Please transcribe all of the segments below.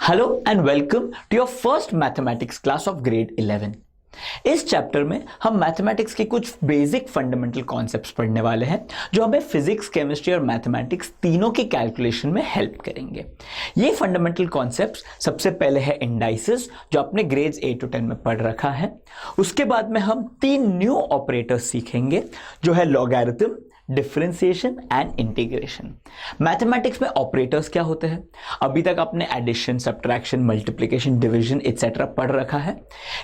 Hello and welcome to your first mathematics class of grade 11। इस chapter में हम mathematics के कुछ बेसिक फंडामेंटल कॉन्सेप्ट्स पढ़ने वाले हैं जो हमें फिजिक्स, केमिस्ट्री और मैथमेटिक्स तीनों की कैलकुलेशन में हेल्प करेंगे। ये फंडामेंटल कॉन्सेप्ट्स सबसे पहले है इंडाइसेस जो आपने ग्रेड्स 8 to 10 में पढ़ रखा है। उसके बाद में हम तीन न्यू ऑपरेटर्स सीखेंगे जो है logarithm, differentiation and integration. Mathematics में ऑपरेटर्स क्या होते हैं? अभी तक आपने addition, subtraction, multiplication, division etcetera पढ़ रखा है।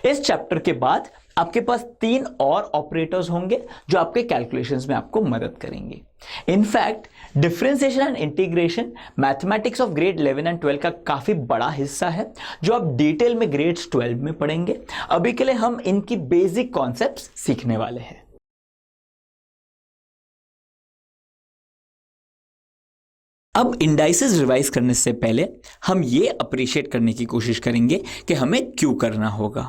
इस चैप्टर के बाद आपके पास तीन और ऑपरेटर्स होंगे जो आपके कैलकुलेशंस में आपको मदद करेंगे। In fact differentiation and integration mathematics of grade 11 and 12 का काफी बड़ा हिस्सा है जो आप डिटेल में ग्रेड्स 12 में पढ़ेंगे। अभी के लिए हम इनकी बेसिक कॉन्सेप्ट्स सीखने वाले हैं। अब इंडाइसेस रिवाइज करने से पहले हम ये अप्रिशिएट करने की कोशिश करेंगे कि हमें क्यों करना होगा।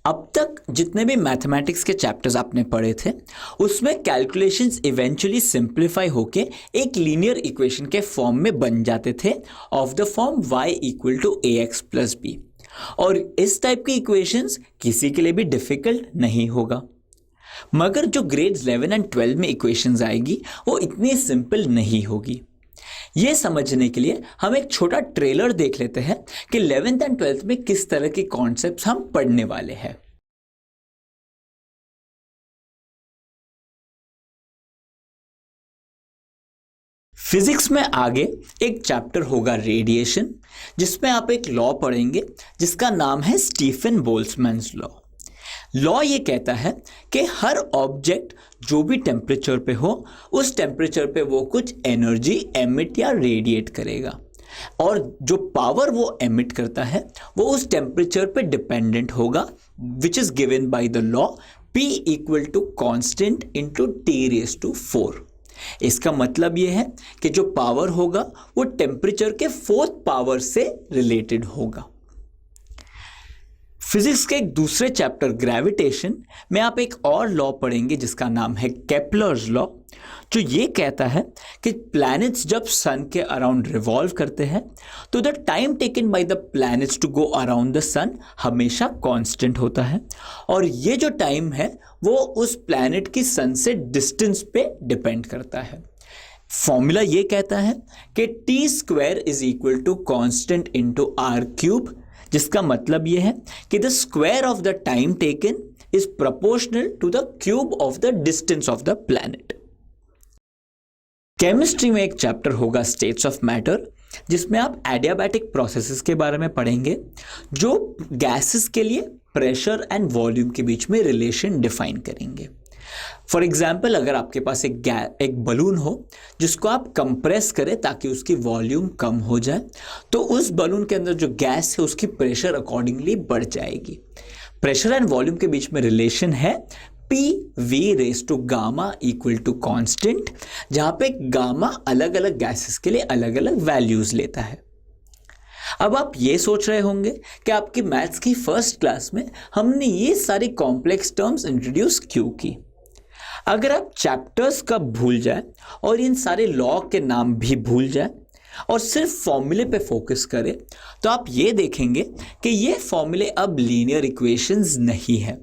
अब तक जितने भी मैथमेटिक्स के चैप्टर्स आपने पढ़े थे उसमें कैलकुलेशंस इवेंचुअली सिंप्लीफाई होके एक लीनियर इक्वेशन के फॉर्म में बन जाते थे of the form y = ax + b। और इस टाइप की इक्वेशंस किसी के लिए भी डिफिकल्ट नहीं होगा। मगर जो ग्रेड्स 11 एंड 12 में इक्वेशंस आएगी वो इतनी सिंपल नहीं होगी। ये समझने के लिए हम एक छोटा ट्रेलर देख लेते हैं कि 11th एंड 12th में किस तरह के कॉन्सेप्ट्स हम पढ़ने वाले हैं। फिजिक्स में आगे एक चैप्टर होगा रेडिएशन, जिसमें आप एक लॉ पढ़ेंगे जिसका नाम है स्टीफन बोल्ट्जमैन्स लॉ ये कहता है कि हर ऑब्जेक्ट जो भी टेम्परेचर पे हो उस टेम्परेचर पे वो कुछ एनर्जी एमिट या रेडिएट करेगा, और जो पावर वो एमिट करता है वो उस टेम्परेचर पे डिपेंडेंट होगा, which is given by the law P = constant × T⁴। इसका मतलब ये है कि जो पावर होगा वो टेम्परेचर के 4th पावर से रिलेटेड होगा। फिजिक्स के एक दूसरे चैप्टर ग्रेविटेशन में आप एक और लॉ पढ़ेंगे जिसका नाम है केपलर्स लॉ, जो ये कहता है कि प्लैनेट्स जब सन के अराउंड रिवॉल्व करते हैं तो the time taken by the planets to go around the sun हमेशा कांस्टेंट होता है, और ये जो टाइम है वो उस प्लैनेट की सन से डिस्टेंस पे डिपेंड करता है। फॉर्मूला ये कहता है कि T² = कांस्टेंट × R³, जिसका मतलब यह है कि the square of the time taken is proportional to the cube of the distance of the planet. Chemistry में एक चैप्टर होगा स्टेट्स ऑफ मैटर, जिसमें आप एडियाबैटिक प्रोसेसेस के बारे में पढ़ेंगे जो गैसेस के लिए प्रेशर एंड वॉल्यूम के बीच में रिलेशन डिफाइन करेंगे। फॉर एग्जाम्पल, अगर आपके पास एक बलून हो जिसको आप कंप्रेस करें ताकि उसकी वॉल्यूम कम हो जाए, तो उस बलून के अंदर जो गैस है उसकी प्रेशर अकॉर्डिंगली बढ़ जाएगी। प्रेशर एंड वॉल्यूम के बीच में रिलेशन है PV⁻⁴ = कांस्टेंट, जहां पे गामा अलग अलग गैसेस के लिए अलग अलग वैल्यूज लेता है। अब आप ये सोच रहे होंगे कि आपकी मैथ्स की फर्स्ट क्लास में हमने ये सारी कॉम्प्लेक्स टर्म्स इंट्रोड्यूस क्यों की। अगर आप चैप्टर्स का भूल जाए और इन सारे लॉ के नाम भी भूल जाए और सिर्फ फॉर्मूले पे फोकस करें, तो आप ये देखेंगे कि ये फॉर्मूले अब लीनियर इक्वेशंस नहीं है।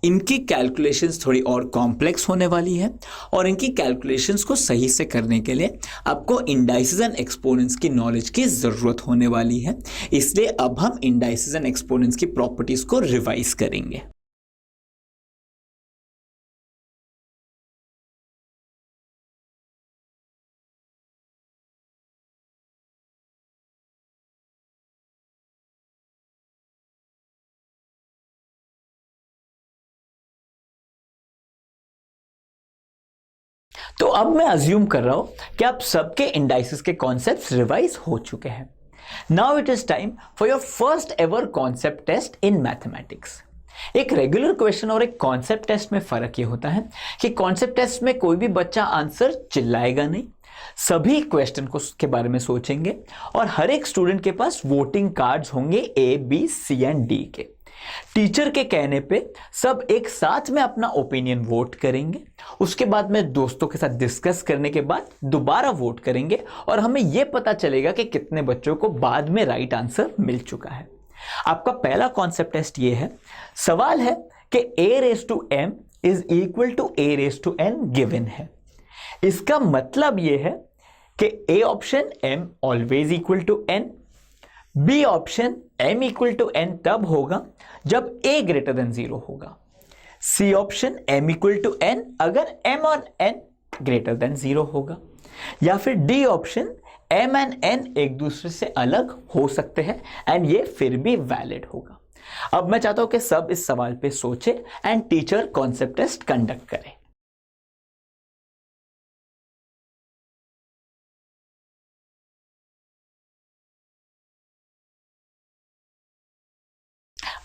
इनकी कैलकुलेशंस थोड़ी और कॉम्प्लेक्स होने वाली है, और इनकी कैलकुलेशंस को सही से करने के लिए आपको इंडाइसेस एंड एक्सपोनेंट्स की नॉलेज की ज़रूरत होने वाली है। इसलिए अब हम इंडाइसेस एंड एक्सपोनेंट्स की प्रॉपर्टीज़ को रिवाइज करेंगे। तो अब मैं अज्यूम कर रहा हूं कि आप सबके इंडाइसेस के कॉन्सेप्ट्स रिवाइज हो चुके हैं। Now it is time for your first ever concept test in mathematics. एक रेगुलर क्वेश्चन और एक कॉन्सेप्ट टेस्ट में फर्क ये होता है कि कॉन्सेप्ट टेस्ट में कोई भी बच्चा आंसर चिल्लाएगा नहीं, सभी क्वेश्चन को के बारे में सोचेंगे और हर एक स्टूडेंट के पास वोटिंग कार्ड्स होंगे A, B, C and D के। टीचर के कहने पे सब एक साथ में अपना ओपिनियन वोट करेंगे, उसके बाद में दोस्तों के साथ डिस्कस करने के बाद दोबारा वोट करेंगे और हमें यह पता चलेगा कि कितने बच्चों को बाद में राइट आंसर मिल चुका है। आपका पहला कॉन्सेप्ट टेस्ट ये है, सवाल है कि a raise to m is equal to a raise to n given है। इसका मतलब यह है कि a option m always equal to n, b option m equal to n तब होगा जब a ग्रेटर देन 0 होगा, c option m equal to n अगर m और n ग्रेटर देन 0 होगा, या फिर D option m and n एक दूसरे से अलग हो सकते हैं एंड ये फिर भी वैलिड होगा। अब मैं चाहता हूं कि सब इस सवाल पे सोचे and teacher concept test conduct करे।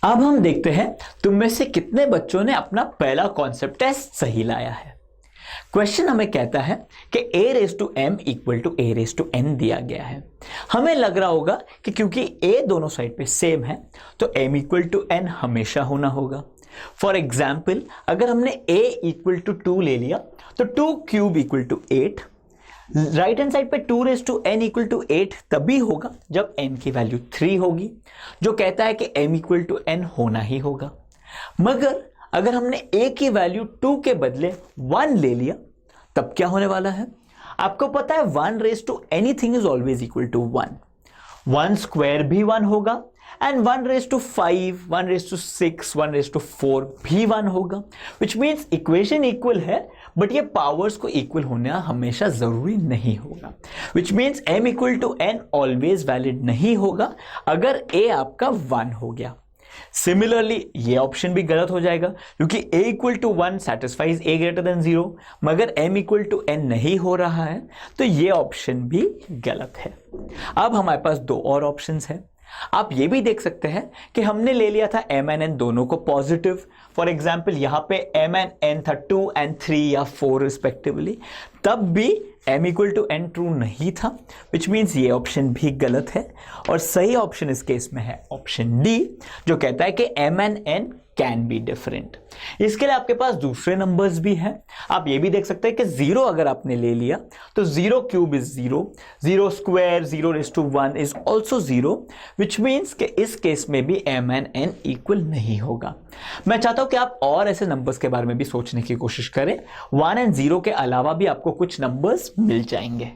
अब हम देखते हैं तुम में से कितने बच्चों ने अपना पहला कॉन्सेप्ट टेस्ट सही लाया है। क्वेश्चन हमें कहता है कि a raise to m equal to a raise to n दिया गया है। हमें लग रहा होगा कि क्योंकि a दोनों साइड पे सेम है तो m इक्वल टू n हमेशा होना होगा। फॉर एग्जाम्पल अगर हमने a इक्वल टू 2 ले लिया तो 2 cube equal to 8, right hand side पे 2 raise to n equal to 8 तभी होगा जब n की वैल्यू 3 होगी, जो कहता है कि m इक्वल टू n होना ही होगा। मगर अगर हमने a की वैल्यू 2 के बदले 1 ले लिया तब क्या होने वाला है? आपको पता है 1 raise to anything is always equal to 1, 1 square भी 1 होगा and 1 raise to 5, 1 raise to 6, 1 raise to 4 भी 1 होगा, विच मीन्स इक्वेशन इक्वल है बट ये पावर्स को इक्वल होना हमेशा जरूरी नहीं होगा, which means m equal to n always valid नहीं होगा अगर a आपका 1 हो गया। सिमिलरली ये ऑप्शन भी गलत हो जाएगा क्योंकि a equal to 1 satisfies a greater than 0, मगर m इक्वल टू n नहीं हो रहा है तो ये ऑप्शन भी गलत है। अब हमारे पास दो और ऑप्शंस हैं। आप ये भी देख सकते हैं कि हमने ले लिया था m एंड n दोनों को पॉजिटिव। फॉर एग्जाम्पल यहाँ पे m एंड n था 2 एंड 3 या 4 रिस्पेक्टिवली, तब भी m equal to n true नहीं था, विच मीन्स ये ऑप्शन भी गलत है और सही ऑप्शन इस केस में है ऑप्शन डी, जो कहता है कि m and n can be different. इसके लिए आपके पास दूसरे नंबर्स भी हैं। आप ये भी देख सकते हैं कि 0 अगर आपने ले लिया तो 0 cube is 0, 0 square 0 raise to 1 is also 0, which means कि इस केस में भी m एंड n इक्वल नहीं होगा। मैं चाहता हूं कि आप और ऐसे नंबर्स के बारे में भी सोचने की कोशिश करें, 1 एंड 0 के अलावा भी आपको कुछ नंबर्स मिल जाएंगे।